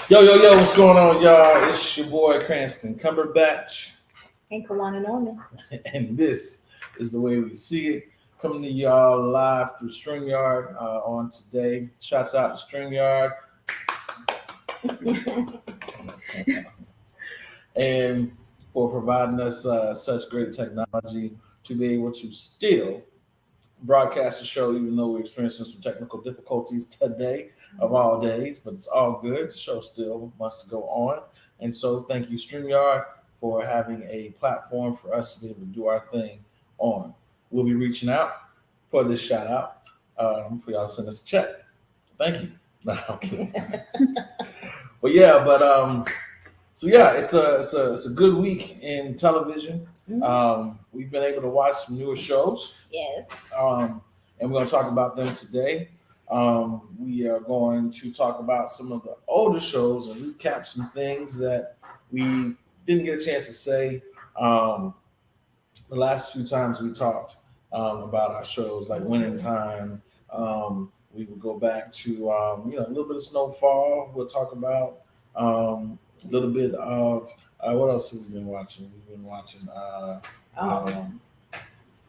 Yo, what's going on, y'all? It's your boy Cranston Cumberbatch, And Kawana Norman. and this is the way we see it. Coming to y'all live through StreamYard on today. Shouts out to StreamYard. And for providing us such great technology to be able to still broadcast the show, even though we're experiencing some technical difficulties today of all days, but it's all good. The show still must go on. And so thank you, StreamYard, for having a platform for us to be able to do our thing on. We'll be reaching out for this shout out for y'all to send us a check. Thank you. No, I'm kidding. So it's a good week in television. We've been able to watch some newer shows. Yes. And we're going to talk about them today. We are going to talk about some of the older shows and recap some things that we didn't get a chance to say the last few times we talked about our shows, like Winning Time. We would go back to a little bit of Snowfall. We'll talk about a little bit of what else have we been watching? We've been watching.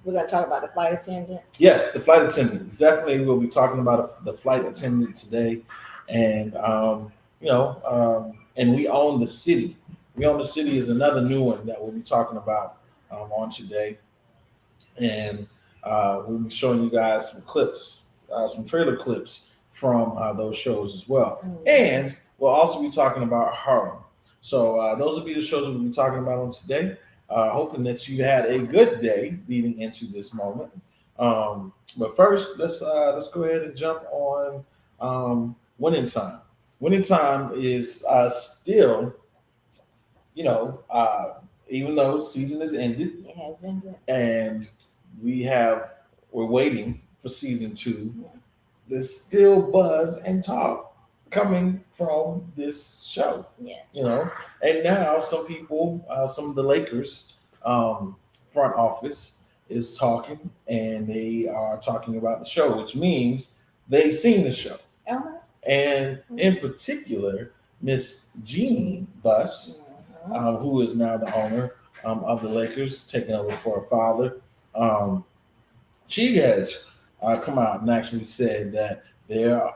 We're going to talk about the flight attendant. Yes, the flight attendant. Definitely, we'll be talking about the flight attendant today, and and We Own the City. We Own the City is another new one that we'll be talking about on today, and we'll be showing you guys some clips, some trailer clips from those shows as well, and we'll also be talking about Harlem. So those will be the shows we'll be talking about on today. Hoping that you had a good day leading into this moment. But first, let's go ahead and jump on Winning Time. Winning Time is still, even though season has ended, It has ended, and we're waiting for season 2. There's still buzz and talk coming from this show. Yes. And now some people, some of the Lakers front office is talking, and they are talking about the show, which means they've seen the show. And in particular, Miss Jeanie Buss, who is now the owner of the Lakers, taking over for her father. She has come out and actually said that there are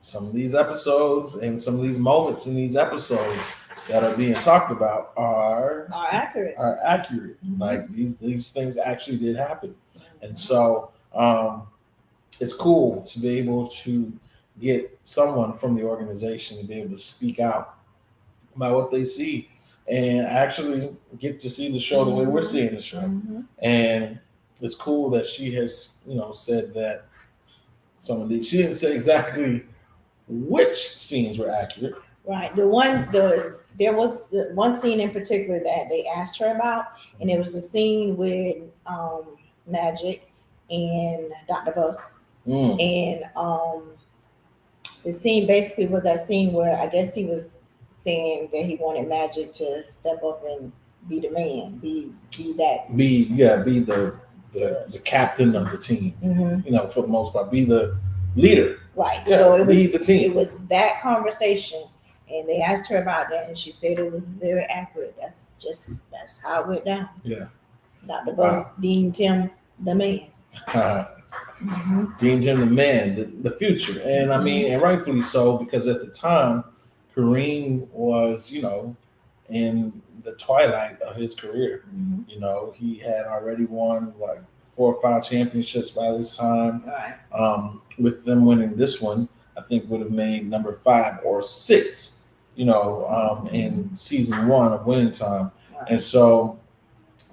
some of these episodes and some of these moments in these episodes that are being talked about are accurate. Like these things actually did happen. And so it's cool to be able to get someone from the organization to be able to speak out about what they see and actually get to see the show the way we're seeing the show. And it's cool that she has, said that some of these, she didn't say exactly which scenes were accurate. Right. There was the one scene in particular that they asked her about, and it was the scene with Magic and Dr. Buss. And the scene basically was that scene where I guess he was saying that he wanted Magic to step up and be the man, be the captain of the team. For the most part, be the leader. Right. Yeah, so it lead the team. It was that conversation, and they asked her about that, and she said it was very accurate. That's how it went down. Yeah. Dr. Buss deemed him the man. Deemed him the man, the future. And I mean, and rightfully so, because at the time, Kareem was, in the twilight of his career. He had already won like 4 or 5 championships by this time. Right. With them winning this one, I think would have made number 5 or 6, in season 1 of Winning Time. Right. And so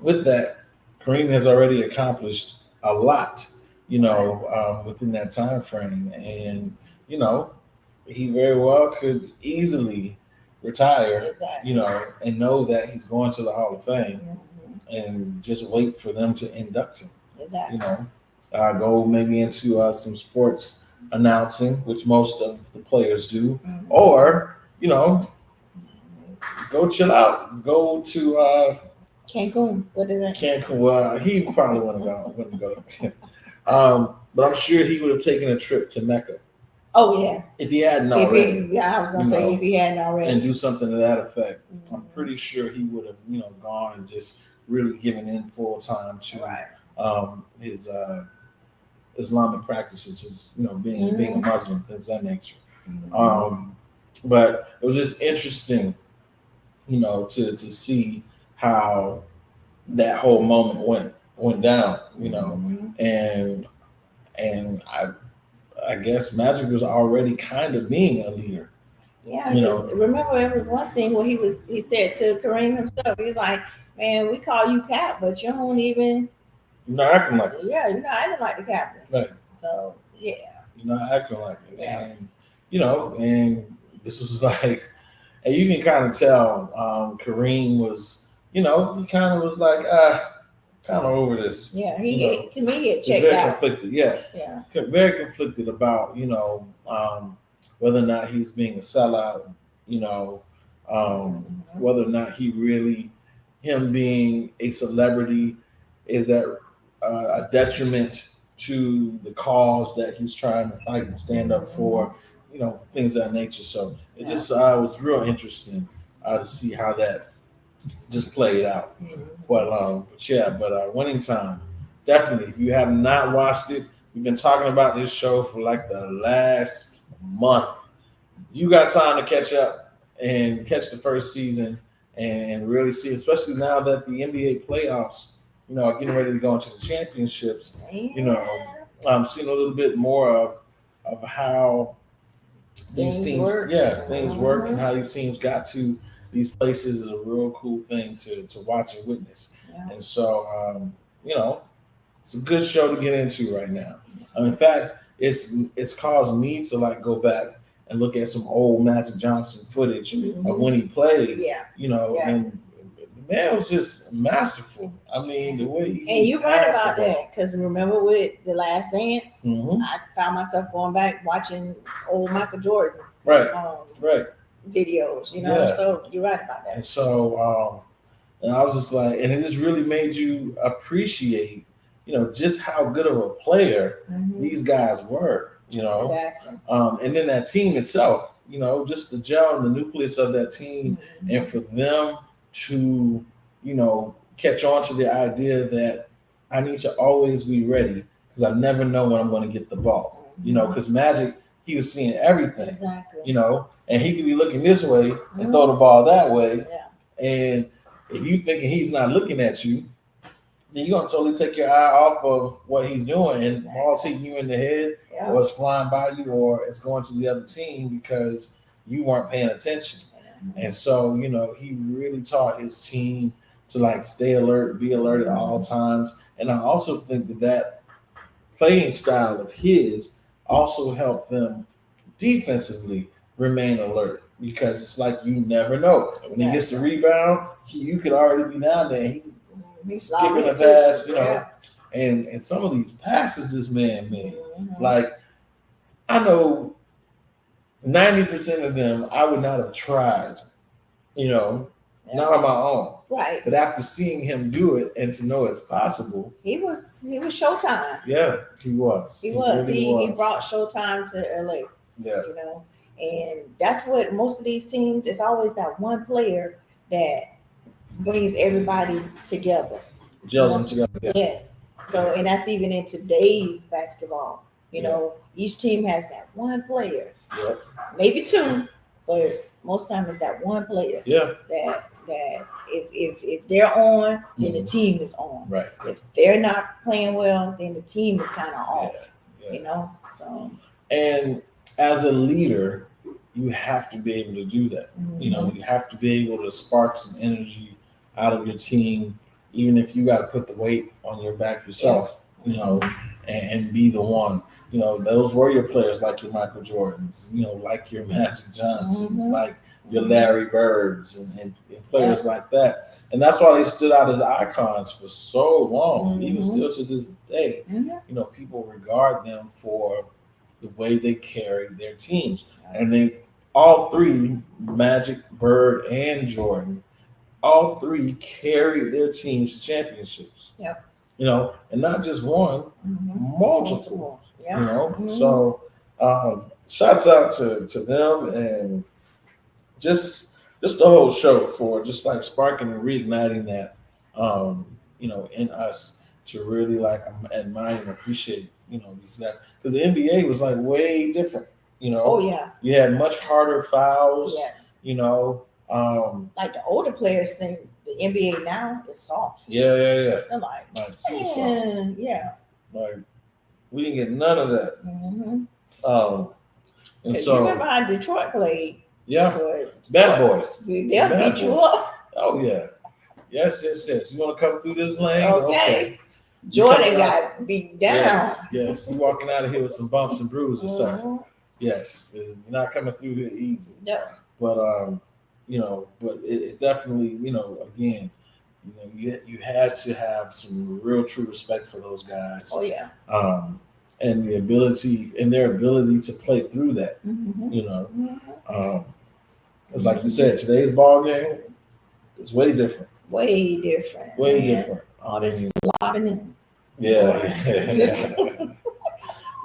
with that, Kareem has already accomplished a lot, within that time frame. And, he very well could easily retire, Exactly. And know that he's going to the Hall of Fame and just wait for them to induct him. Exactly. Go maybe into some sports announcing, which most of the players do, or go chill out, go to Cancun. What is that? Cancun. Well, he probably wouldn't go. But I'm sure he would have taken a trip to Mecca Oh yeah. if he hadn't If already. he, yeah, I was gonna say if he hadn't already. And do something to that effect. Mm-hmm. I'm pretty sure he would have, gone and just really given in full time to his Islamic practices, his being a Muslim, things of that nature. But it was just interesting, to see how that whole moment went down, and I guess Magic was already kind of being a leader. Yeah, remember it was one thing where he said to Kareem himself, he was like, "Man, we call you Cap, but you don't even you're not acting like it." Yeah, you're not acting like the captain. Right. So yeah. You're not acting like it. Yeah. And and this was like, and you can kind of tell Kareem was, he kind of was like, kind of over this. Yeah, to me he had checked very out. Conflicted, yeah. Very conflicted about whether or not he was being a sellout, whether or not him being a celebrity is that a detriment to the cause that he's trying to fight and stand up for, things of that nature. So it just was real interesting to see how that just played out. But Winning Time, definitely. If you have not watched it, we've been talking about this show for like the last month. You got time to catch up and catch the first season and really see, especially now that the NBA playoffs, are getting ready to go into the championships. I'm seeing a little bit more of how these teams work. Things work, and how these teams got to these places is a real cool thing to watch and witness. Yeah. And so, it's a good show to get into right now. In fact, it's caused me to go back and look at some old Magic Johnson footage of when he played. And the man was just masterful. I mean, the way he and you're right about that, because remember with The Last Dance, I found myself going back watching old Michael Jordan videos. So you're right about that. And so, and I was just like, and it just really made you appreciate, just how good of a player these guys were. Exactly. And then that team itself, just the gel and the nucleus of that team, and for them to, catch on to the idea that I need to always be ready because I never know when I'm going to get the ball. Because Magic, he was seeing everything. Exactly. And he could be looking this way and throw the ball that way. Yeah. And if you thinking he's not looking at you, then you're gonna totally take your eye off of what he's doing, and the ball's hitting you in the head, or it's flying by you, or it's going to the other team because you weren't paying attention. And so, he really taught his team to stay alert, be alert at all times. And I also think that playing style of his also helped them defensively remain alert, because it's like you never know. When he gets the rebound, you could already be down there. He's skipping a pass, and some of these passes this man made, I know 90% of them I would not have tried, not on my own. Right. But after seeing him do it and to know it's possible, he was Showtime. Yeah, he was. He brought Showtime to LA. Yeah. And that's what most of these teams, it's always that one player that brings everybody together. Gels them together. Yeah. Yes. So, and that's even in today's basketball. Each team has that one player. Yep. Maybe two, but most time it's that one player. Yeah. That if they're on, then the team is on. Right. If they're not playing well, then the team is kind of off. Yeah. So. And as a leader, you have to be able to do that. You have to be able to spark some energy out of your team, even if you got to put the weight on your back yourself, and be the one. Those were your players, like your Michael Jordans, like your Magic Johnsons, like your Larry Birds and players like that. And that's why they stood out as icons for so long, even still to this day. People regard them for the way they carried their teams. And they all three, Magic, Bird, and Jordan, all three carried their teams to championships. Yep. You know, and not just one, multiple. Yeah. You know, so shouts out to them and just the whole show for just like sparking and reigniting that you know, in us to really like admire and appreciate, you know, these guys, because the NBA was like way different. You know, Oh yeah. you had much harder fouls. Yes. You know, like the older players think the NBA now is soft. yeah. They're like super soft. yeah. Like we didn't get none of that. And You so remember how Detroit played? yeah, But bad boys. they'll Bad beat you boys. up. Oh yeah, yes. You want to come through this lane? Okay. Jordan got beat down. Yes. You walking out of here with some bumps and bruises, sir. Mhm. Yes, you're not coming through here easy. No. But you know, but it definitely, you know, again, you know, you had to have some real true respect for those guys. Oh yeah. And their ability to play through that. You know, it's like you said, today's ball game is way different. Way different. Way man. different. All this slobbing in. Yeah.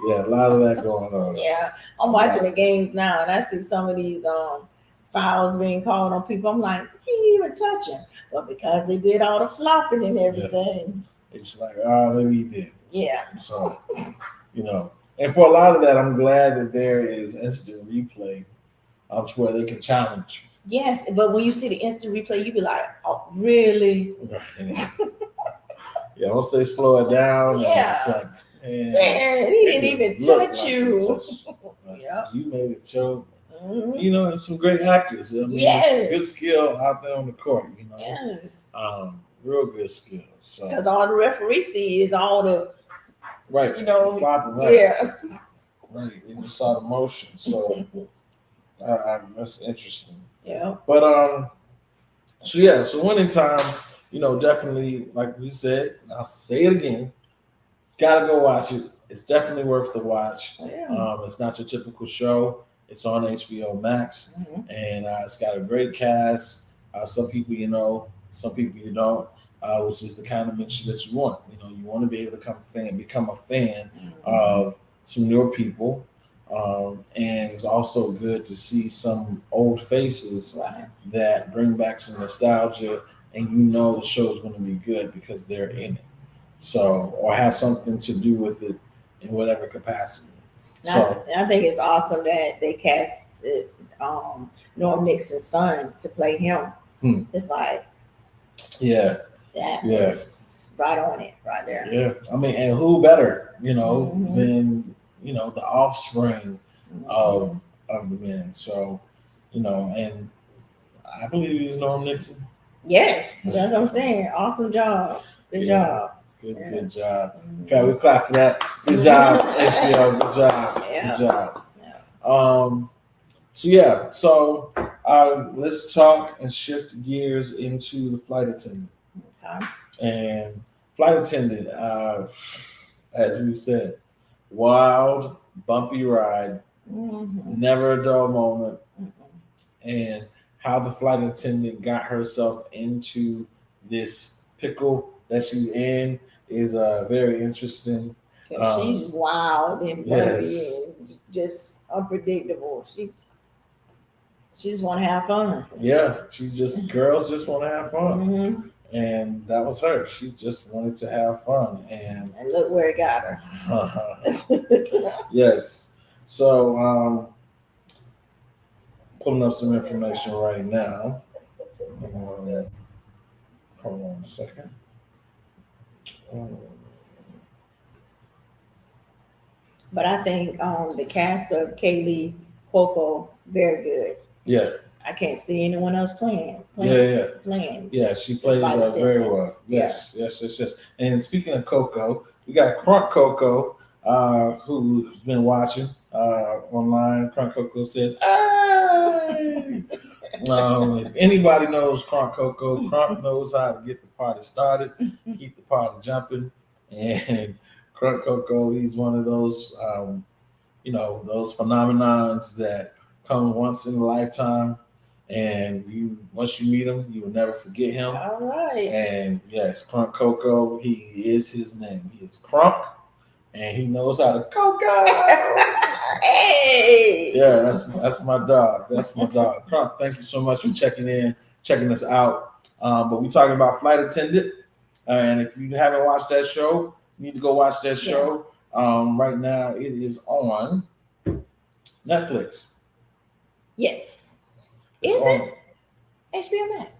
Yeah, a lot of that going on. Yeah, I'm watching the games now, and I see some of these fouls being called on people. I'm like, he didn't even touch him, but because they did all the flopping and everything, it's like, maybe he did. Yeah. So, you know, and for a lot of that, I'm glad that there is instant replay, to where they can challenge. Yes, but when you see the instant replay, you be like, oh, really? Yeah, once they slow it down, Yeah. it's like, man, he didn't even touch you. Yeah, you made it show. Mhm. You know, and some great actors. I mean, Yes. good skill out there on the court. You know, Yes, real good skill. So because all the referee see is all the right, you know, flopping, right, yeah. right. You just saw the motion. So that's interesting. Yeah. But so yeah, so winning time. You know, definitely, like we said, and I'll say it again. Gotta go watch it. It's definitely worth the watch. Yeah. It's not your typical show. It's on HBO Max, Mhm. and it's got a great cast. Some people you know, some people you don't, which is the kind of mixture that you want. You know, you want to be able to become a fan of some newer people, and it's also good to see some old faces Right. that bring back some nostalgia, and you know the show's going to be good because they're in it. So, or have something to do with it in whatever capacity. So, I think it's awesome that they casted Norm Nixon's son to play him. It's like yeah, that Yeah. was right on it, right there. yeah. I mean, and who better, you know, Mhm. than you know the offspring of the men. So, you know, and I believe he's Norm Nixon. Yes, that's what I'm saying. Awesome job. Good Yeah. job. Good job. Mhm. Okay, we clap for that. Good job, HBO. Good job. Yeah. Good job. Yeah. So yeah, so let's talk and shift gears into the flight attendant. Okay. And flight attendant, as we said, wild, bumpy ride, Mhm. never a dull moment, Mhm. and how the flight attendant got herself into this pickle that she's in is very interesting. 'Cause she's wild and bumpy yes. and just unpredictable. She just want to have fun. Yeah, girls just want to have fun. Mhm. And that was her. She just wanted to have fun. And look where it got her. yes. So pulling up some information right now. Hold on a second. But I think the cast of Kaylee Cuoco very good. Yeah. I can't see anyone else playing. Playing. Yeah, she plays Flight very attendant. well. Yes. And speaking of Coco, we got Crunk Coco, who's been watching online. Crunk Coco says, "Hey." If anybody knows Crunk Coco, Crunk knows how to get the party started, keep the party jumping. And Crunk Coco, he's one of those, those phenomenons that come once in a lifetime. and once you meet him, you will never forget him. All right. And yes, Crunk Coco, he is his name. He is Crunk, and he knows how to Coco. Hey. Yeah, that's my dog. That's my dog. Crunk, thank you so much for checking us out. But we're talking about Flight Attendant, and if you haven't watched that show, you need to go watch that show. Right now, it is on Netflix. Yes. It's Is on it HBO Max?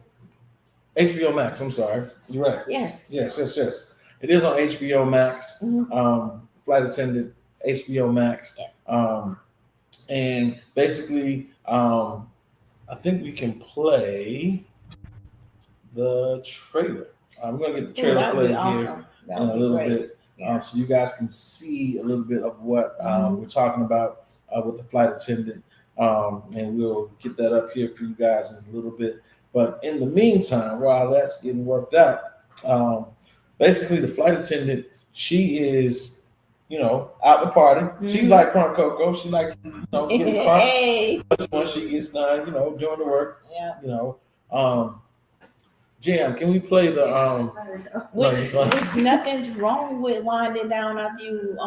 HBO Max. I'm sorry. You're right. Yes. Yes. It is on HBO Max. Mhm. Flight Attendant, HBO Max. Yes. And basically, I think we can play the trailer. I'm gonna get the trailer that would played be awesome. here That in would a be little great. bit, Yeah. so you guys can see a little bit of what Mhm. we're talking about with the Flight Attendant, and we'll get that up here for you guys in a little bit. But in the meantime, while that's getting worked out, basically the Flight Attendant, she is, out to party. She's Mhm. like Crunk Coco. She likes, getting crunk Hey. once she gets done, doing the work. Yeah. Jam, can we play the Which nothing's wrong with winding down after you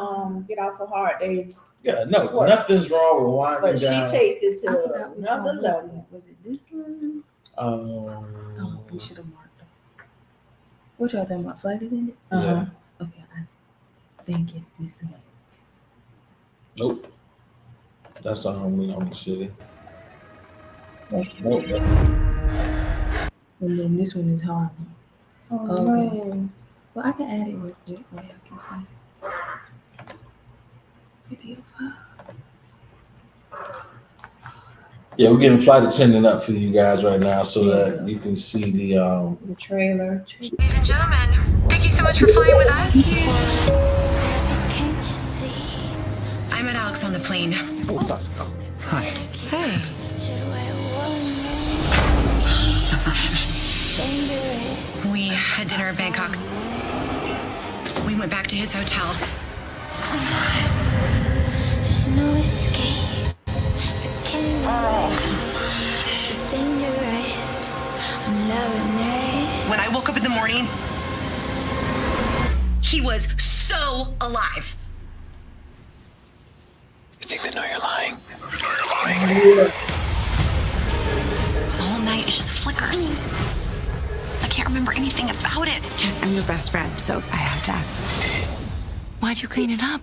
get off a hard day's work. nothing's wrong with winding But she down. takes it I to forgot which another one level. was it this one? Um, Oh, we should have marked them. What y'all talking about? Flight Attendant? Uh-huh. Okay, I think it's this one. Nope. That's the city. That's Nope. And then this one is Harlem. Oh, Okay. no. Well, I can add it real quick while y'all can type. Video file. Yeah, we're getting Flight Attendant up for you guys right now so that you can see the The trailer. Ladies and gentlemen, thank you so much for flying with us. Can't you see? I met Alex on the plane. Hi. Hey. We had dinner in Bangkok. We went back to his hotel. There's no escape. I can't the dangerous. I'm loving it. When I woke up in the morning, he was so alive. You think they know you're lying? The whole night, it just flickers. I can't remember anything about it. Yes, I'm your best friend, so I have to ask. Why'd you clean it up?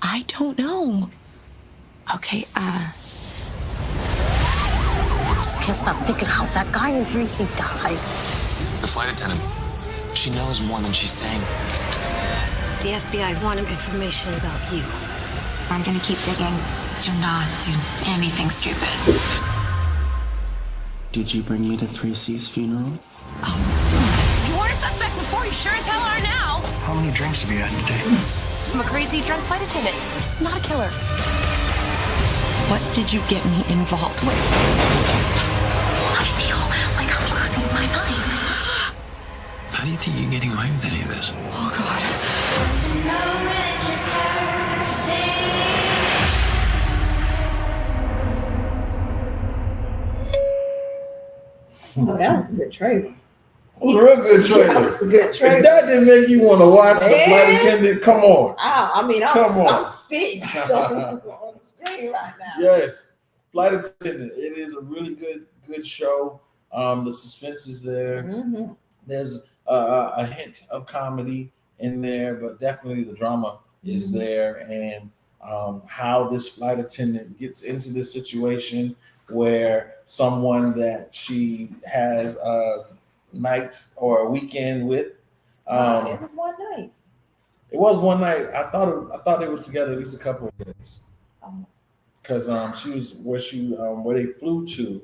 I don't know. Okay, Just can't stop thinking how that guy in 3C died. The flight attendant, she knows more than she's saying. The FBI wanted information about you. I'm gonna keep digging. Do not do anything stupid. Did you bring me to 3C's funeral? If you weren't a suspect before, you sure as hell are now. How many drinks have you had today? I'm a crazy drunk flight attendant, not a killer. What did you get me involved with? I feel like I'm losing my mind. How do you think you're getting away with any of this? Oh, God. Oh, that was a good trailer. It was a real good That trailer. was a good If trailer. that didn't make you want to watch the Flight Yeah. Attendant, come on. I mean, Come on. I'm fixed on the screen right now. Yes, Flight Attendant. It is a really good show. The suspense is there. Mm-hmm. There's a hint of comedy in there, but definitely the drama is there, and how this flight attendant gets into this situation where someone that she has a night or a weekend with. It was one night. It was one night. I thought they were together at least a couple of days. Because she was where they flew to,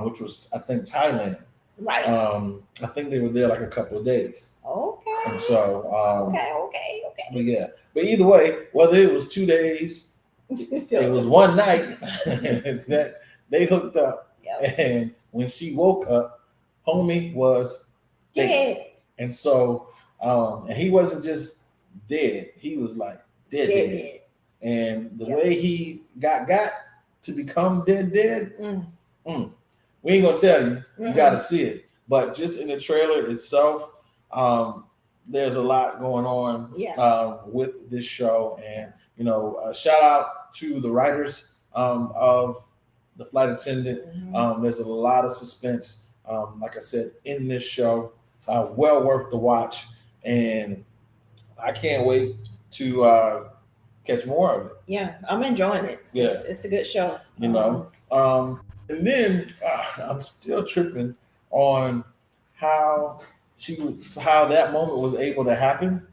which was I think Thailand. Right. I think they were there like a couple of days. Okay. And so Okay. but yeah. But either way, whether it was 2 days, it was one night that they hooked up. Yep. And when she woke up, homie was dead. And so and he wasn't just dead, he was like dead. And the way he got to become dead. Mm. We ain't gonna tell you. You Mm-mm. gotta see it. But just in the trailer itself, there's a lot going on with this show. And shout out to the writers of The Flight Attendant. There's a lot of suspense, like I said, in this show. Well worth the watch, and I can't wait to catch more of it. Yeah, I'm enjoying it. Yeah. It's a good show. And then I'm still tripping on how that moment was able to happen.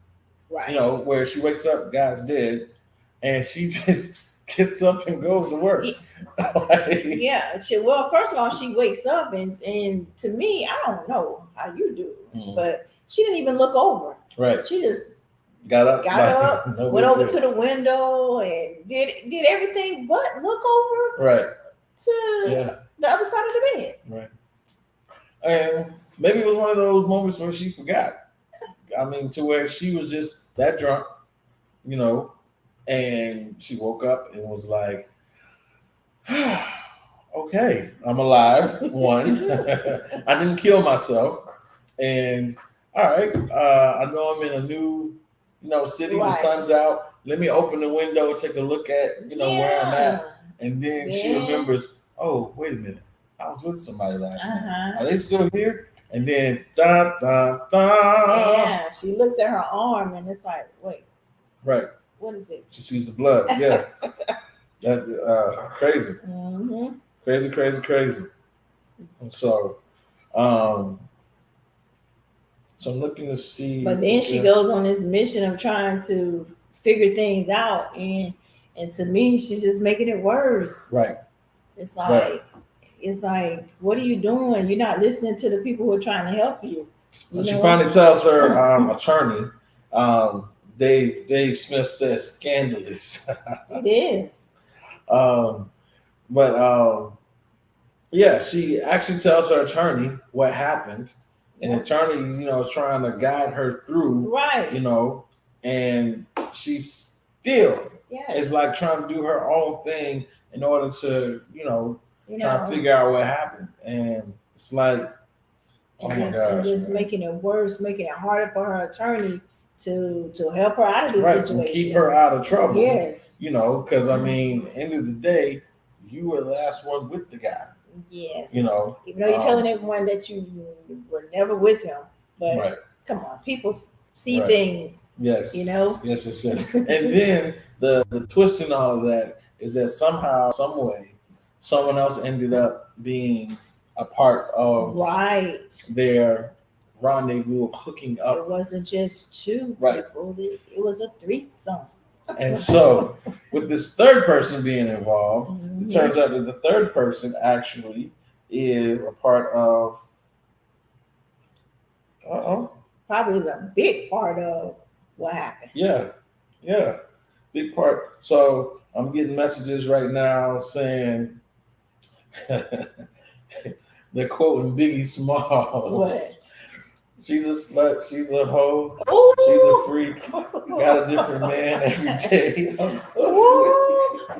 Right. Where she wakes up, guy's dead, and she just gets up and goes to work. Yeah. Well, first of all, she wakes up and to me, I don't know how you do, but she didn't even look over. Right. She just got up, went over to the window and did everything but look over right to the other side of the bed. Right. And maybe it was one of those moments where she forgot. I mean, to where she was just that drunk, and she woke up and was like, okay, I'm alive. One, I didn't kill myself. And all right, I know I'm in a new, city. Right. The sun's out. Let me open the window, take a look at, where I'm at. And then she remembers, oh, wait a minute. I was with somebody last night. Are they still here? And then, yeah, she looks at her arm and it's like, wait. Right. What is it? She sees the blood. Yeah. That crazy. Crazy. And so, so I'm looking to see. But then she goes on this mission of trying to figure things out, and to me, she's just making it worse. Right. It's like, what are you doing? You're not listening to the people who are trying to help you. She finally tells her attorney, Dave Smith says scandalous. It is. She actually tells her attorney what happened, and the attorney, is trying to guide her through, right? And she still is like trying to do her own thing in order to, try to figure out what happened, and it's like, oh my gosh, and just making it worse, making it harder for her attorney to help her out of this situation, and keep her out of trouble. Yes, because I mean, end of the day, you were the last one with the guy. Yes, even though you're telling everyone that you were never with him, but come on, people see things. Yes, Yes. And then the twist in all of that is that somehow, some way, someone else ended up being a part of their rendezvous, hooking up. It wasn't just two people; it was a threesome. And so, with this third person being involved, it turns out that the third person actually is a part of. Probably is a big part of what happened. Yeah, big part. So I'm getting messages right now saying they're quoting Biggie Smalls. What? She's a slut. She's a hoe. Ooh. She's a freak. Got a different man every day.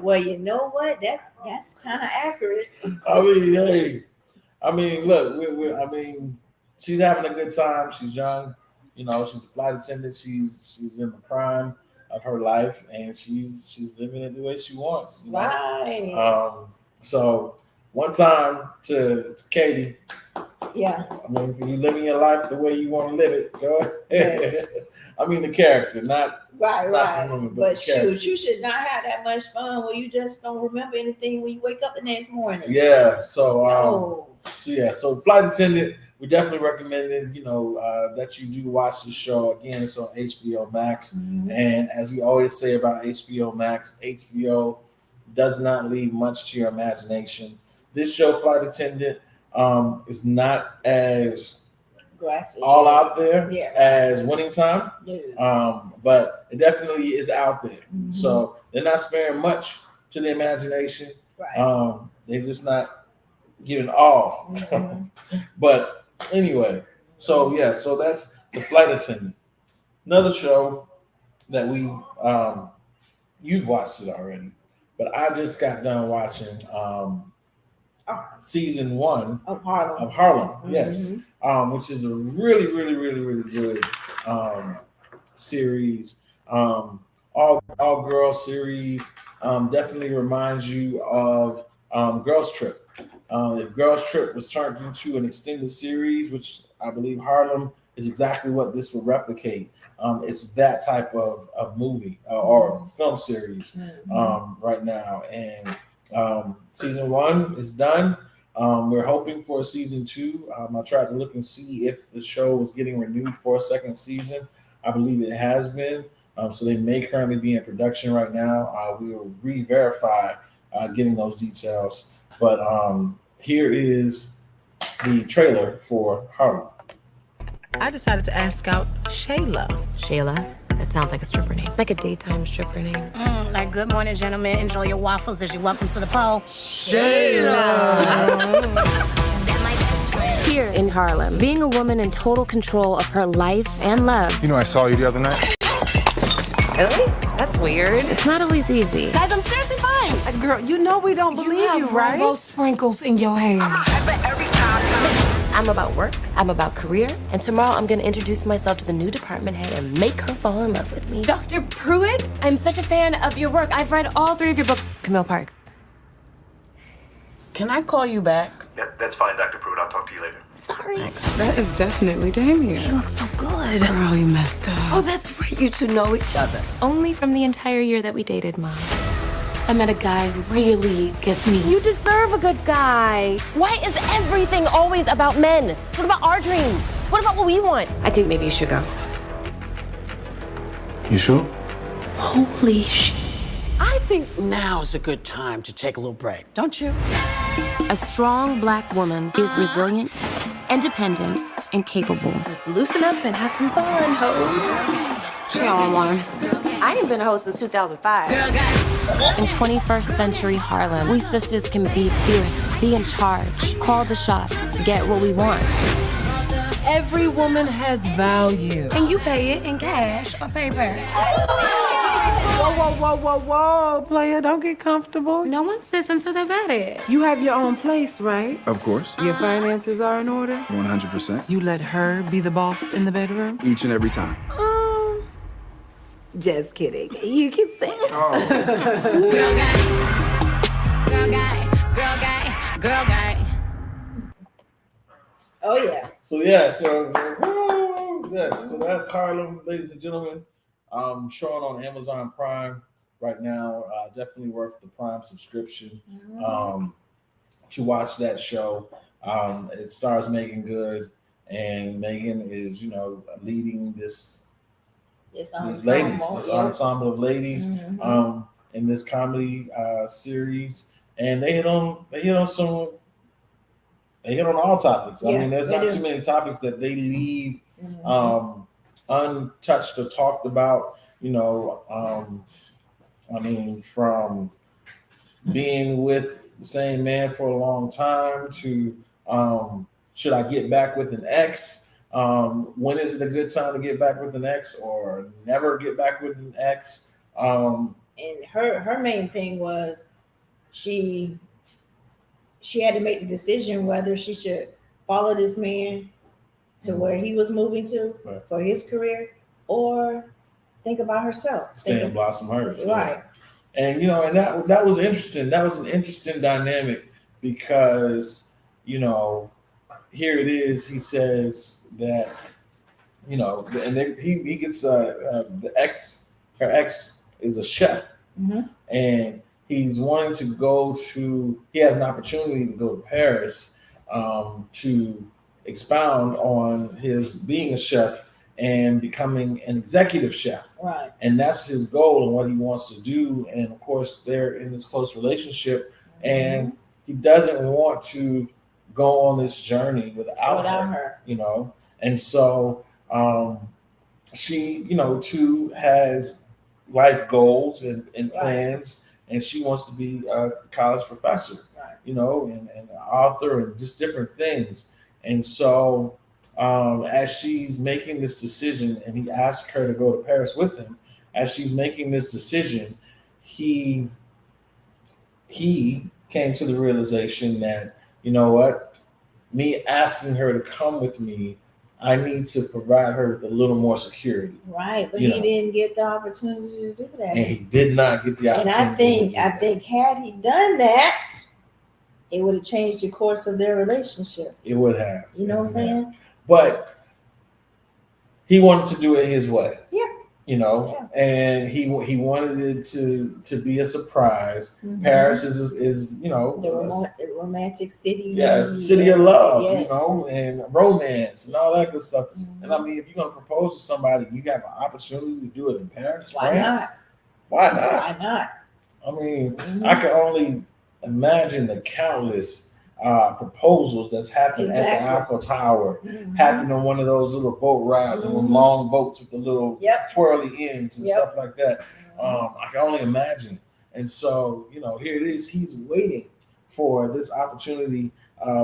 Well, you know what? That's kind of accurate. I mean, look. She's having a good time. She's young. She's a flight attendant. She's in the prime of her life, and she's living it the way she wants. Right. So one time to Katie. Yeah. I mean, if you're living your life the way you want to live it, go ahead. Yes. I mean, the character, not right. The woman, but shoot, you should not have that much fun where you just don't remember anything when you wake up the next morning. Yeah. So, so Flight Attendant, we definitely recommend it. That you do watch the show. Again, it's on HBO Max, and as we always say about HBO Max, HBO does not leave much to your imagination. This show, Flight Attendant, is not as graphic, all out there as Winning Time, but it definitely is out there. So they're not sparing much to the imagination. Right. They're just not giving all. But anyway, so that's The Flight Attendant. Another show that we you've watched it already, But I just got done watching season 1 Of Harlem. of Harlem, yes, Mhm. which is a really, really, really, really good series. All girl series. Definitely reminds you of Girls Trip. If Girls Trip was turned into an extended series, which I believe Harlem is exactly what this would replicate. It's that type of movie or film series right now. And season 1 is done. We're hoping for a season 2. I tried to look and see if the show was getting renewed for a second season. I believe it has been. So they may currently be in production right now. We will re-verify getting those details. But here is the trailer for Harlem. I decided to ask out Shayla. Shayla? That sounds like a stripper name. Like a daytime stripper name. Like good morning, gentlemen. Enjoy your waffles as you welcome to the pole. Here in Harlem, being a woman in total control of her life and love. You know, I saw you the other night. Really? That's weird. It's not always easy. Guys, I'm seriously fine. Girl, you know we don't believe you, right? Rainbow sprinkles in your hair. I'm about work, I'm about career, and tomorrow I'm gonna introduce myself to the new department head and make her fall in love with me. Dr. Pruitt, I'm such a fan of your work. I've read all 3 of your books. Camille Parks. Can I call you back? Yeah, that's fine, Dr. Pruitt. I'll talk to you later. Sorry. That is definitely Damien. You look so good. Girl, you messed up. Oh, that's right. You two know each other. Only from the entire year that we dated, Mom. I met a guy who really gets me. You deserve a good guy. Why is everything always about men? What about our dreams? What about what we want? I think maybe you should go. You sure? Holy shit. I think now's a good time to take a little break, don't you? A strong black woman is resilient, independent, and capable. Let's loosen up and have some fun, hoes. She on one. I ain't been a host since 2005. In 21st century Harlem, we sisters can be fierce, be in charge, call the shots, get what we want. Every woman has value. And you pay it in cash or paper. Whoa, player, don't get comfortable. No one sits until they've had it. You have your own place, right? Of course. Your finances are in order? 100%. You let her be the boss in the bedroom? Each and every time. Just kidding. You can say it. Girl guy. Girl guy. Girl guy. Girl guy. Oh yeah. So that's Harlem, ladies and gentlemen. Showing on Amazon Prime right now. Definitely worth the Prime subscription to watch that show. It stars Megan Good, and Megan is, leading this ensemble of ladies in this comedy series, and they hit on all topics. I mean, there's not too many topics that they leave untouched or talked about. From being with the same man for a long time to should I get back with an ex? When is it a good time to get back with an ex, or never get back with an ex? And her main thing was she had to make the decision whether she should follow this man to where he was moving to for his career, or think about herself. Stay and blossom hers. Right. And and that was interesting. That was an interesting dynamic because, here it is. He says that, and then he gets her ex is a chef, and he's wanting to he has an opportunity to go to Paris to expound on his being a chef and becoming an executive chef. Right. And that's his goal and what he wants to do. And of course, they're in this close relationship, and he doesn't want to go on this journey without her. And so she, too, has life goals and plans, and she wants to be a college professor, and an author and just different things. And so as she's making this decision, and he asked her to go to Paris with him, as she's making this decision, he he came to the realization that, you know what, me asking her to come with me, I need to provide her with a little more security. Right, but You he know. didn't get the opportunity to do that. And he did not get the And opportunity. I think had he done that, it would have changed the course of their relationship. It would have. You know what I'm saying? But he wanted to do it his way. Yeah. You know, and he wanted it to be a surprise. Mhm. Paris is you know, The romantic city. yeah, it's a city of love, Yes. you know, and romance and all that good stuff. Mhm. And I mean, if you're gonna propose to somebody, you have an opportunity to do it in Paris. Why France, not? Why not? Why not? I mean, Mhm. I can only imagine the countless proposals that's happened at the Exactly. Eiffel Tower, Mhm. happened on one of those little boat rides and them Mhm. long boats with the little Yep. twirly ends and Yep. stuff like that. I can only imagine. And so, you know, here it is. He's waiting for this opportunity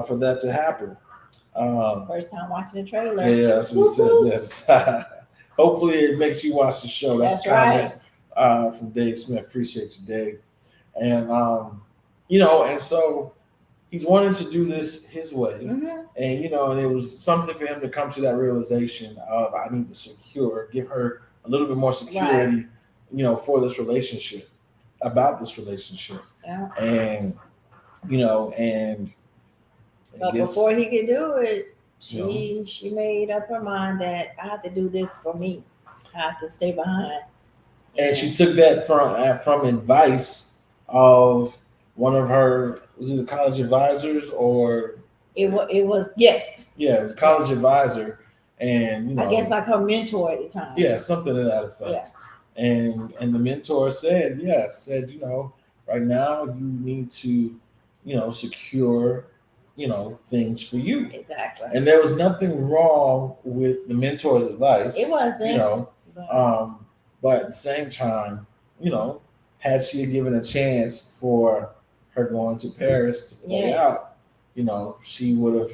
for that to happen. First time watching the trailer. Yeah, that's what he said. Yes. Hopefully, it makes you watch the show. That's That's a comment from Dave Smith. Appreciate you, Dave. And you know, and so he's wanting to do this his way, Mhm. and you know, and it was something for him to come to that realization of I need to give her a little bit more security, you know, for this relationship, about this relationship, Yeah. and you know, and But before he could do it, she made up her mind that I have to do this for me. I have to stay behind. And she took that from advice of one of her, was it a college advisors or It was yes. yeah, it was a college advisor, and you know, I guess like her mentor at the time. yeah, something to that effect. Yeah. And the mentor said, you know, right now you need to, you know, secure, you know, things for you. Exactly. And there was nothing wrong with the mentor's advice. It wasn't. You know, but at the same time, you know, had she given a chance for her going to Paris to play out, you know, she would have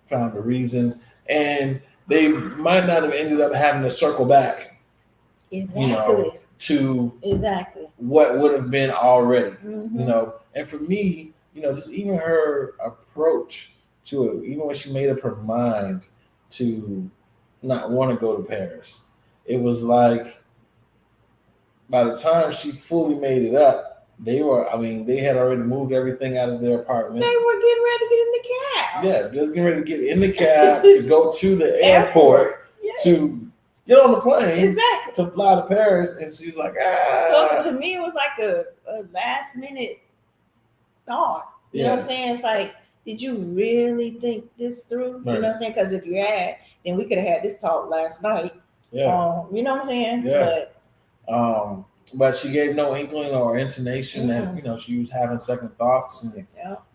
found a reason, and they might not have ended up having to circle back, Exactly. you know, to exactly what would have been already, Mhm. you know. And for me, you know, just even her approach to it, even when she made up her mind to not want to go to Paris, it was like by the time she fully made it up, they had already moved everything out of their apartment. They were getting ready to get in the cab. Yeah, just getting ready to get in the cab to go to the airport to get on the plane Exactly. to fly to Paris. And she's like, So to me, it was like a last minute thought. You know what I'm saying? It's like, did you really think this through? Right. You know what I'm saying? Because if you had, then we could have had this talk last night. Yeah. You know what I'm saying? Yeah. But she gave no inkling or intonation that, you know, she was having second thoughts, and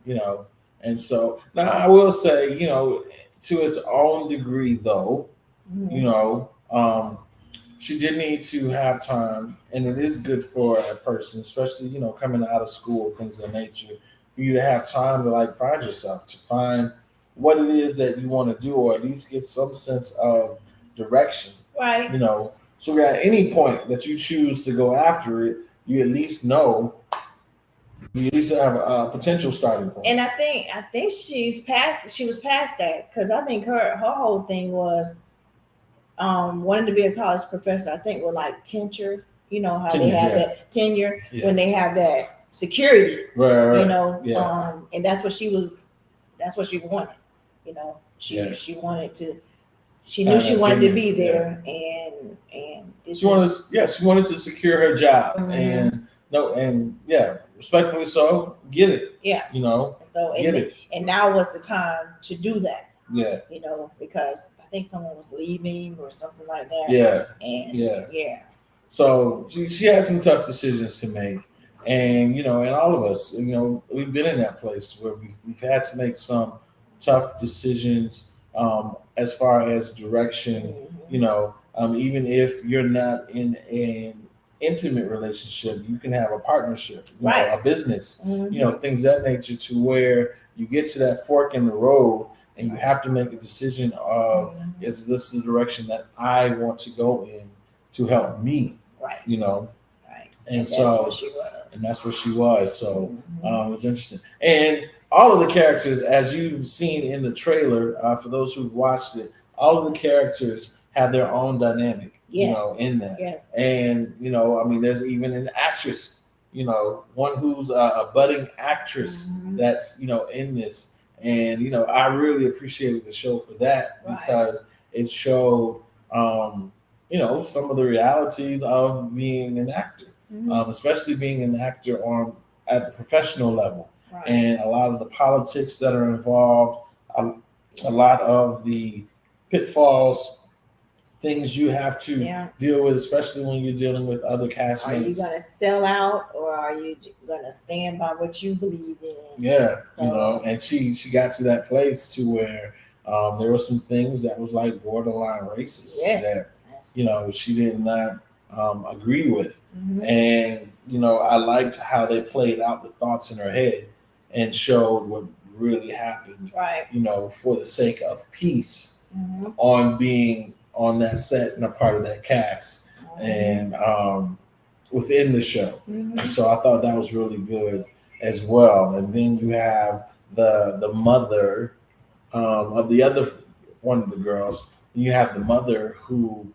you know, and so now I will say, you know, to its own degree though, you know, she did need to have time, and it is good for a person, especially, you know, coming out of school, things of that nature, for you to have time to like find yourself, to find what it is that you want to do, or at least get some sense of direction. Right. You know, so at any point that you choose to go after it, you at least know, you at least have a potential starting point. And I think she was past that, because I think her whole thing was wanting to be a college professor. I think with like tenure, you know how they have that tenure when they have that security, right. You know, and that's what she wanted. You know, she wanted to. She knew she wanted to be there, and she wanted to secure her job, and respectfully so, get it. Yeah, you know, so get it. And now was the time to do that. Yeah, you know, because I think someone was leaving or something like that. Yeah, and So she had some tough decisions to make, and you know, and all of us, you know, we've been in that place where we've had to make some tough decisions. As far as direction, you know, even if you're not in an intimate relationship, you can have a partnership, you know, a business, you know, things of that nature, to where you get to that fork in the road and you have to make a decision of, is this the direction that I want to go in to help me? Right. You know? Right. And that's so, what she was. and that's what she was. So it was interesting. And all of the characters, as you've seen in the trailer, for those who've watched it, all of the characters have their own dynamic, you know, in that. Yes. And, you know, I mean, there's even an actress, you know, one who's a budding actress that's, you know, in this. And, you know, I really appreciated the show for that because it showed, you know, some of the realities of being an actor, especially being an actor at the professional level. And a lot of the politics that are involved, a lot of the pitfalls, things you have to deal with, especially when you're dealing with other castmates. Are you going to sell out, or are you going to stand by what you believe in? Yeah, you know, and she got to that place to where there were some things that was like borderline racist that, you know, she did not agree with. And, you know, I liked how they played out the thoughts in her head and showed what really happened, you know, for the sake of peace on being on that set and a part of that cast and within the show. So I thought that was really good as well. And then you have the mother of the other one of the girls. You have the mother who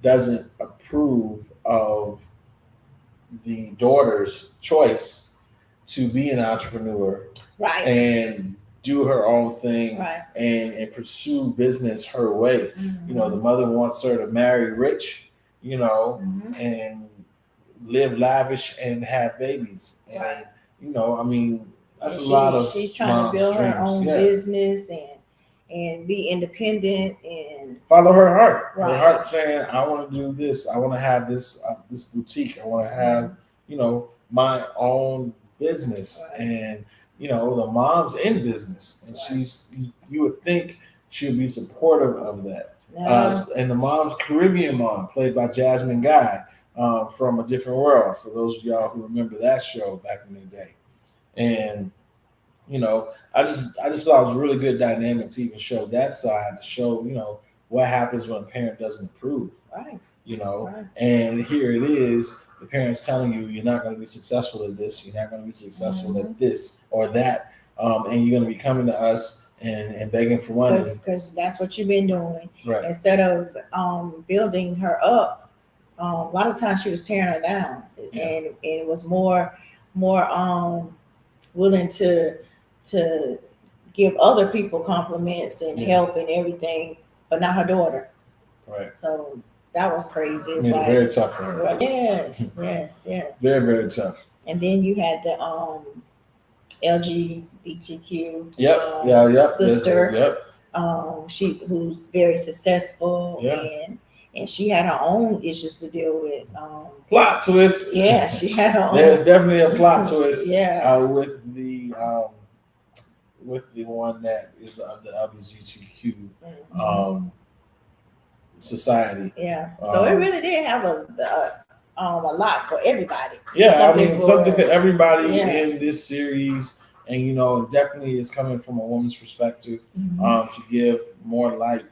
doesn't approve of the daughter's choice to be an entrepreneur and do her own thing and pursue business her way. You know, the mother wants her to marry rich, you know, and live lavish and have babies. And, you know, I mean, that's a lot of she's trying to build her own business and be independent and follow her heart. Her heart saying, I want to do this. I want to have this this boutique. I want to have, you know, my own business. And, you know, the mom's in business, and you would think she would be supportive of that. And the mom's Caribbean mom, played by Jasmine Guy from A Different World, for those of y'all who remember that show back in the day. And, you know, I just thought it was a really good dynamic to even show that side, to show, you know, what happens when a parent doesn't approve. You know, and here it is, the parents telling you you're not going to be successful at this, you're not going to be successful at this or that, and you're going to be coming to us and begging for money. Because that's what you've been doing. Instead of building her up, a lot of times she was tearing her down, and it was more willing to give other people compliments and help and everything, but not her daughter. So that was crazy. It's like, very tough for her. Yes. Very, very tough. And then you had the LGBTQ sister. She who's very successful and she had her own issues to deal with. Plot twist. Yeah, she had her own. There's definitely a plot twist. With the one that is of the LGBTQ society. So it really did have a lot for everybody. Something for everybody in this series. And, you know, definitely is coming from a woman's perspective to give more light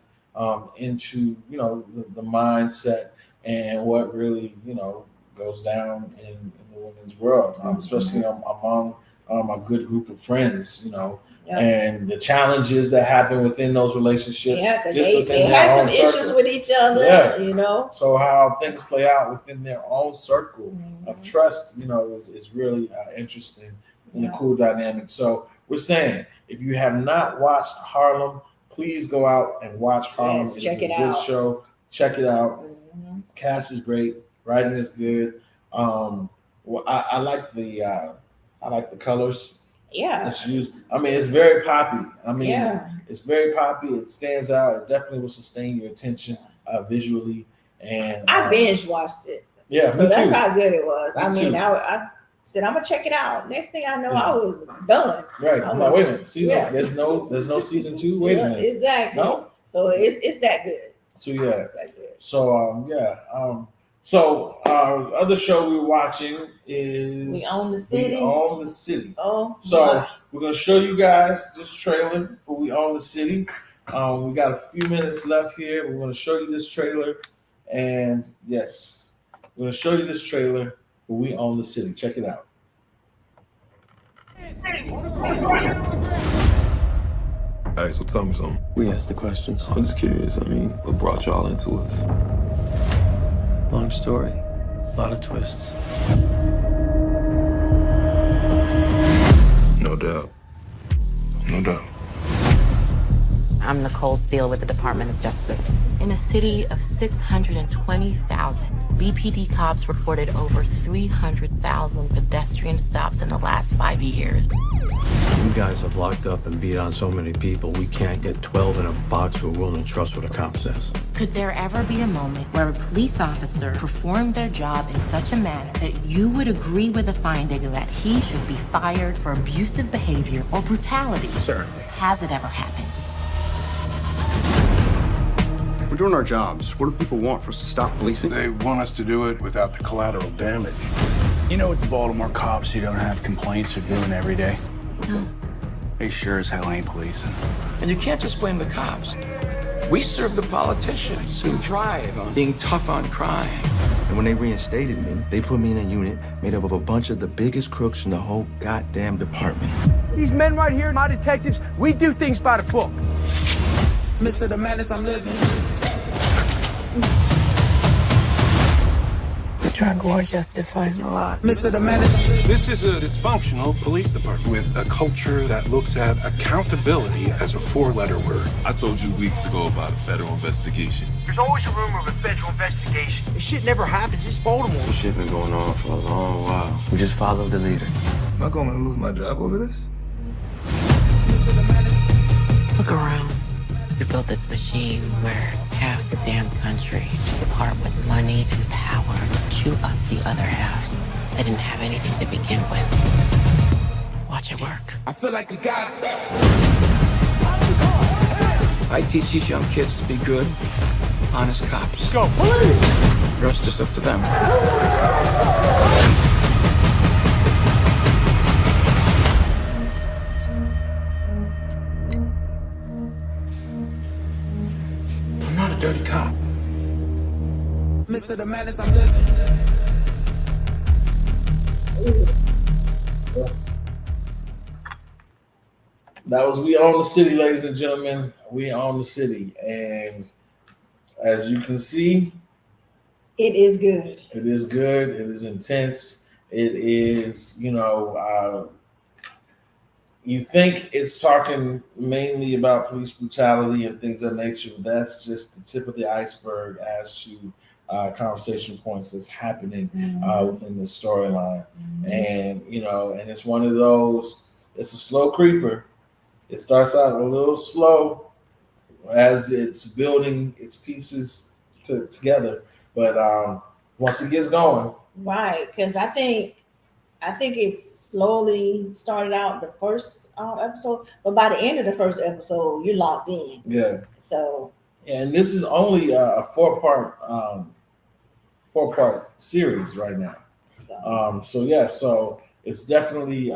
into, you know, the mindset and what really, you know, goes down in the women's world, especially among a good group of friends, you know. And the challenges that happen within those relationships. Because they had some issues with each other, you know. So how things play out within their own circle of trust, you know, is really interesting and a cool dynamic. So we're saying, if you have not watched Harlem, please go out and watch Harlem. Yes, check it out. It's a good show. Check it out. Cast is great. Writing is good. Well, I like the colors. It's used. I mean, it's very poppy. I mean, it's very poppy. It stands out. It definitely will sustain your attention visually. And I binge watched it. So that's how good it was. I said, I'm gonna check it out. Next thing I know, I was done. No, wait a minute. There's no season 2. Wait a minute. Exactly. No. So it's that good. So So other show we're watching is We Own the City. So we're gonna show you guys this trailer for We Own the City. We got a few minutes left here. We're gonna show you this trailer, and yes, we're gonna show you this trailer for We Own the City. Check it out. Hey, so tell me something. We asked the questions. I'm just curious. I mean, what brought y'all into us? Long story. A lot of twists. No doubt. No doubt. I'm Nicole Steele with the Department of Justice. In a city of 620,000, BPD cops reported over 300,000 pedestrian stops in the last 5 years. You guys have locked up and beat on so many people, we can't get 12 in a box who are willing to trust what a cop says. Could there ever be a moment where a police officer performed their job in such a manner that you would agree with a finding that he should be fired for abusive behavior or brutality? Certainly. Has it ever happened? We're doing our jobs. What do people want for us to stop policing? They want us to do it without the collateral damage. You know what the Baltimore cops who don't have complaints are doing every day? No. They sure as hell ain't policing. And you can't just blame the cops. We serve the politicians who thrive on being tough on crime. And when they reinstated me, they put me in a unit made up of a bunch of the biggest crooks in the whole goddamn department. These men right here, my detectives, we do things by the book. Mr. The Madness I'm living. The drug war justifies a lot. Mr. The Madness. This is a dysfunctional police department with a culture that looks at accountability as a four-letter word. I told you weeks ago about a federal investigation. There's always a rumor of a federal investigation. This shit never happens. It's Baltimore. This shit been going on for a long while. We just followed the leader. Am I going to lose my job over this? Look around. We built this machine where half the damn country part with money and power to chew up the other half that didn't have anything to begin with. Watch it work. I feel like a god. I teach these young kids to be good, honest cops. Go, police! The rest is up to them. I'm not a dirty cop. Mr. The Madness I'm living. That was We Own the City, ladies and gentlemen. We Own the City. And as you can see, it is good. It is good. It is intense. It is, you think it's talking mainly about police brutality and things of that nature. But that's just the tip of the iceberg as to conversation points that's happening within the storyline. And, and it's one of those, it's a slow creeper. It starts out a little slow as it's building its pieces together. But once it gets going. Right, because I think it slowly started out the first episode, but by the end of the first episode, you're locked in. Yeah. So. And this is only a four-part series right now. So it's definitely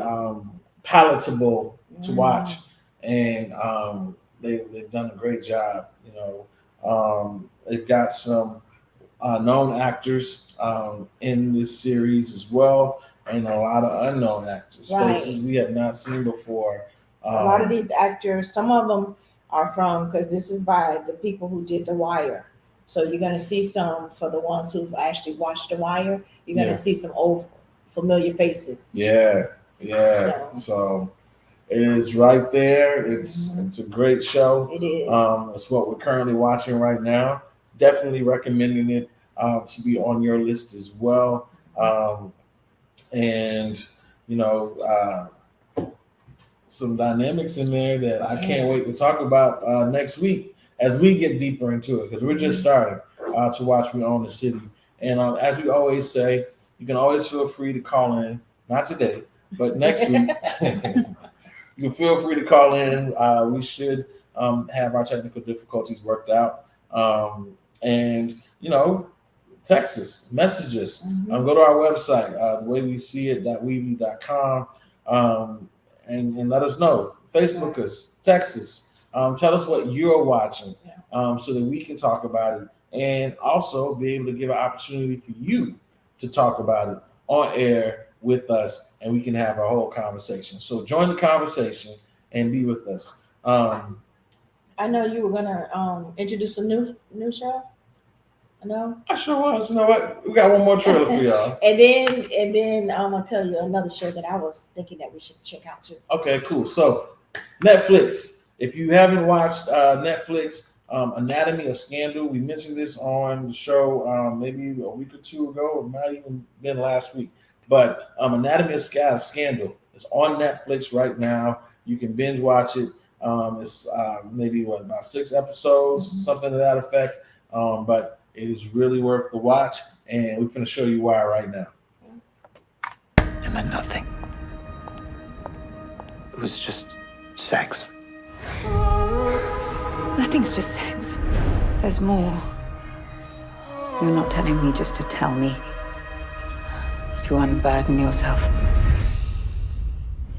palatable to watch, and they've done a great job. They've got some known actors in this series as well, and a lot of unknown actors, faces we have not seen before. A lot of these actors, some of them are from, because this is by the people who did The Wire. So you're going to see some, for the ones who've actually watched The Wire, you're going to see some old familiar faces. Yeah. So it is right there. It's a great show. It is. It's what we're currently watching right now. Definitely recommending it to be on your list as well. Some dynamics in there that I can't wait to talk about next week as we get deeper into it, because we're just starting to watch We Own the City. And as we always say, you can always feel free to call in, not today, but next week. You can feel free to call in. We should have our technical difficulties worked out. Text us, message us. Go to our website, the way we see it.weebly.com, and let us know. Facebook us, text us, tell us what you're watching, so that we can talk about it, and also be able to give an opportunity for you to talk about it on air with us, and we can have a whole conversation. So join the conversation and be with us. I know you were gonna introduce a new show. I know. I sure was. You know what? We got one more trailer for y'all. and then I'm gonna tell you another show that I was thinking that we should check out too. Okay, cool. So Netflix. If you haven't watched Netflix, Anatomy of Scandal, we mentioned this on the show maybe a week or two ago, or might even been last week. But Anatomy of Scandal is on Netflix right now. You can binge watch it. It's maybe about 6 episodes, something to that effect. But it is really worth the watch, and we're going to show you why right now. It meant nothing. It was just sex. Nothing's just sex. There's more. You're not telling me just to tell me. To unburden yourself.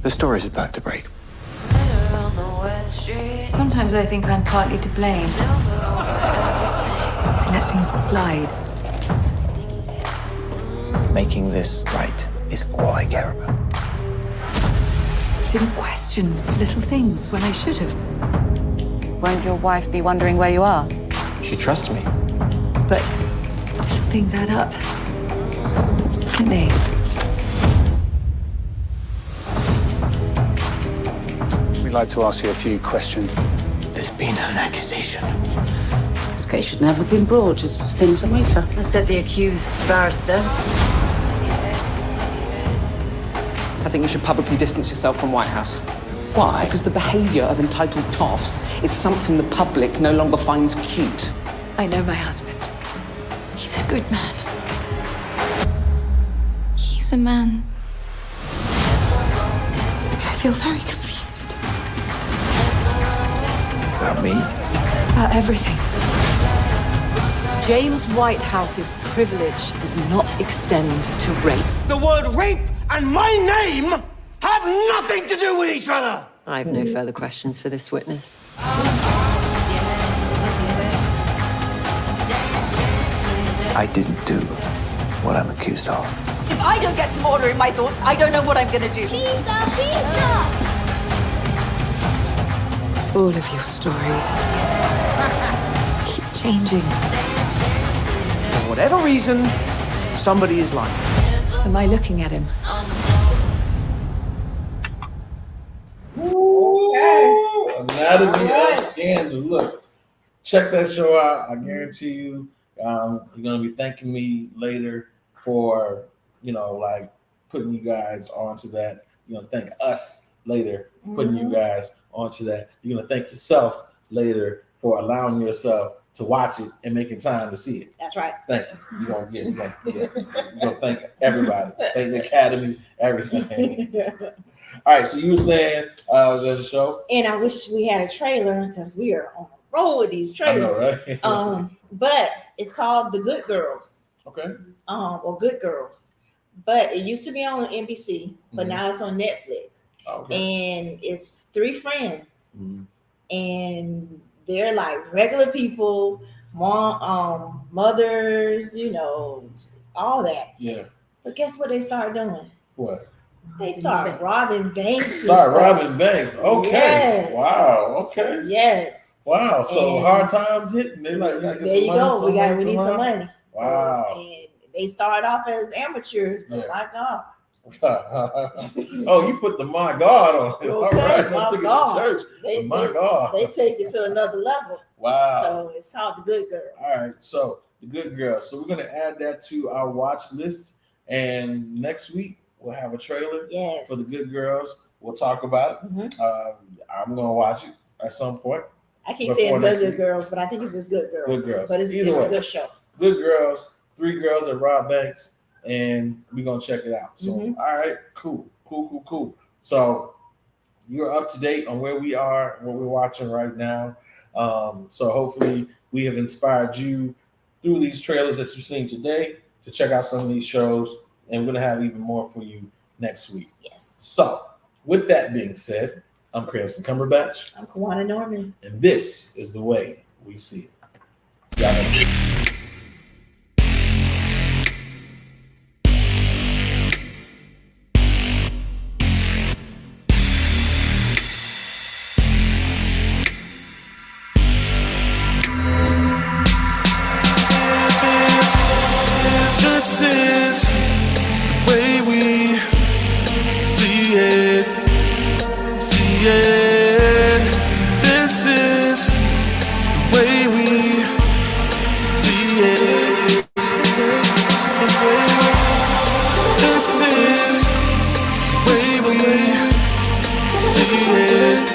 The story's about to break. Sometimes I think I'm partly to blame. I let things slide. Making this right is all I care about. Didn't question little things when I should have. Won't your wife be wondering where you are? She trusts me. But little things add up, don't they? We'd like to ask you a few questions. There's been an accusation. This case should never have been brought. It's as thin as a wafer. I said the accused, barrister. I think you should publicly distance yourself from White House. Why? Because the behavior of entitled toffs is something the public no longer finds cute. I know my husband. He's a good man. He's a man. I feel very confused. About me? About everything. James Whitehouse's privilege does not extend to rape. The word rape and my name have nothing to do with each other. I have no further questions for this witness. I didn't do what I'm accused of. If I don't get some order in my thoughts, I don't know what I'm gonna do. Cheetah! All of your stories keep changing. For whatever reason, somebody is lying. Am I looking at him? Anatomy of Scandal. Look, check that show out. I guarantee you, you're gonna be thanking me later for like putting you guys onto that. You're gonna thank us later putting you guys onto that. You're gonna thank yourself later for allowing yourself to watch it and making time to see it. That's right. Thank you. You're gonna thank everybody. Thank the Academy, everything. All right, so you were saying there's a show, and I wish we had a trailer because we are on the roll with these trailers. I know, right? But it's called The Good Girls. Okay. Or Good Girls, but it used to be on NBC, but now it's on Netflix. Okay. And it's 3 friends, and they're like regular people, mothers, all that. Yeah. But guess what they start doing? What? They start robbing banks. Robbing banks. Okay. Yes. Wow. Okay. Yes. Wow. So And hard times hitting. They like, there you go. We need some money. Wow. So, and they start off as amateurs, but my God. Oh, you put the my God on it. Okay, All right. my I took God. it to church. My God. They take it to another level. Wow. So it's called The Good Girl. All right. So The Good Girl. So we're going to add that to our watch list. And next week, we'll have a trailer for The Good Girls. We'll talk about it. I'm going to watch it at some point. I keep saying The Good Girls, but I think it's just Good Girls. Good Girls. But it's a good show. Good Girls, 3 girls that rob banks, and we're going to check it out. So, all right, cool. So you're up to date on where we are, what we're watching right now. So hopefully we have inspired you through these trailers that you've seen today to check out some of these shows, and we're going to have even more for you next week. Yes. So with that being said, I'm Chris Cumberbatch. I'm Kawana Norman. And this is the way we see it. See y'all next week. This is the way we see it. See it. This is the way we see it. This is the way we see it.